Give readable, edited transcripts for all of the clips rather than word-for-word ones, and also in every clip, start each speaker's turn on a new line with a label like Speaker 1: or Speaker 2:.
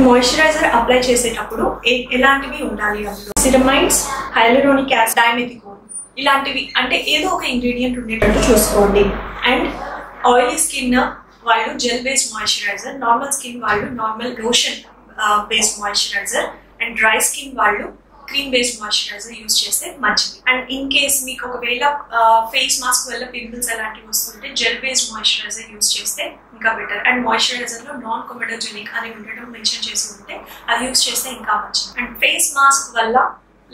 Speaker 1: Moisturiser apply చేసేటప్పుడు ఎలాంటివి ఉండాలి అందులో సిరమైడ్స్, హైలూరోనిక్ యాసిడ్, డైమెథికోన్ ఇలాంటివి అంటే ఏదో ఒక ఇంగ్రీడియంట్ ఉండేటట్టు చూసుకోండి. అండ్ ఆయిలీ స్కిన్ వాళ్ళు gel based moisturiser, normal skin వాళ్ళు normal lotion based moisturiser, and dry skin వాళ్ళు క్రీమ్ బేస్డ్ మాయిశ్చరైజర్ యూజ్ చేస్తే మంచిది. అండ్ ఇన్ కేస్ మీకు ఒకవేళ ఫేస్ మాస్క్ వల్ల పింపుల్స్ అలాంటివి వస్తుంటే జెల్ బేస్డ్ మాయిశ్చరైజర్ యూజ్ చేస్తే ఇంకా బెటర్. అండ్ మాయిశ్చరైజర్ లో నాన్ కొమెడోజెనిక్ అని ఉండడం మెన్షన్ చేసి ఉంటే అది యూజ్ చేస్తే ఇంకా మంచిది. అండ్ ఫేస్ మాస్క్ వల్ల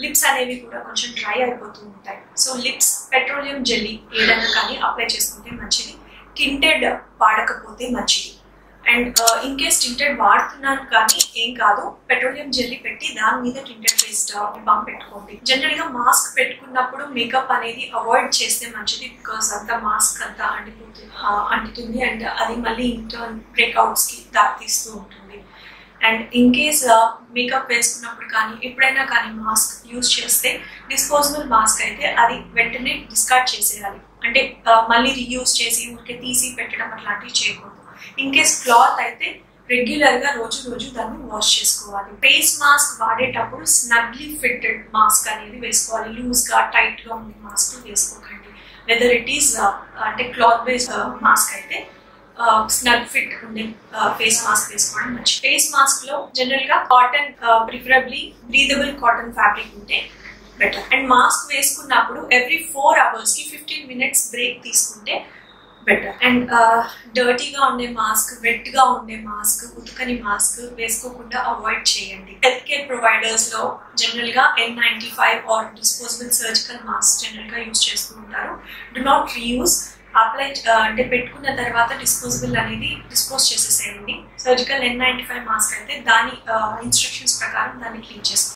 Speaker 1: లిప్స్ అనేవి కూడా కొంచెం డ్రై అయిపోతూ ఉంటాయి. సో లిప్స్ పెట్రోలియం జెల్లీ ఏదైనా కానీ అప్లై చేసుకుంటే మంచిది. టింటెడ్ వాడకపోతే మంచిది. అండ్ ఇన్ కేస్ టింటెడ్ వాడుతున్నాను కానీ ఏం కాదు, పెట్రోలియం జెల్లీ పెట్టి దాని మీద టింటెడ్ బేస్డ్ బామ్ పెట్టుకోండి. జనరల్ గా మాస్క్ పెట్టుకున్నప్పుడు మేకప్ అనేది అవాయిడ్ చేస్తే మంచిది. బికాస్ అంతా మాస్క్ అంతా అంటుతుంది అండ్ అది మళ్ళీ ఇంటర్న్ బ్రేక్అవుట్స్ కి దారితీస్తూ ఉంటుంది. అండ్ ఇన్ కేస్ మేకప్ వేసుకున్నప్పుడు కానీ ఎప్పుడైనా కానీ మాస్క్ యూజ్ చేస్తే డిస్పోజబుల్ మాస్క్ అయితే అది వెంటనే డిస్కార్డ్ చేసేయాలి. అంటే మళ్ళీ రీయూజ్ చేసి ఊరికే తీసి పెట్టడం అట్లాంటివి చేయకూడదు. ఇన్ కేస్ క్లాత్ అయితే రెగ్యులర్ గా రోజు దాన్ని వాష్ చేసుకోవాలి. ఫేస్ మాస్క్ వాడేటప్పుడు స్నగ్లీ ఫిట్టెడ్ మాస్క్ అనేది వేసుకోవాలి. లూజ్ గా టైట్ గా ఉండే మాస్క్ వేసుకోకండి. వెదర్ ఇట్ ఈస్ అంటే క్లాత్ బేస్డ్ మాస్క్ అయితే స్నగ్ ఫిట్ ఉండే ఫేస్ మాస్క్ వేసుకోవడం మంచిది. ఫేస్ మాస్క్ లో జనరల్ గా cotton, preferably breathable cotton fabric ఉంటే బెటర్. అండ్ మాస్క్ వేసుకున్నప్పుడు ఎవ్రీ 4 hours కి 15 minutes బ్రేక్ తీసుకుంటే బెటర్. అండ్ డర్టీగా ఉండే మాస్క్, వెట్ గా ఉండే మాస్క్, ఉతకని మాస్క్ వేసుకోకుండా అవాయిడ్ చేయండి. హెల్త్ కేర్ ప్రొవైడర్స్ లో జనరల్ గా N95 or disposable surgical mask general గా యూజ్ చేస్తూ ఉంటారు. Do not reuse. అప్లై అంటే పెట్టుకున్న తర్వాత డిస్పోజబుల్ అనేది డిస్పోజ్ చేసేసేయండి. సర్జికల్ N95 మాస్క్ అయితే దాని ఇన్స్ట్రక్షన్స్ ప్రకారం దాన్ని క్లీన్ చేసుకోండి.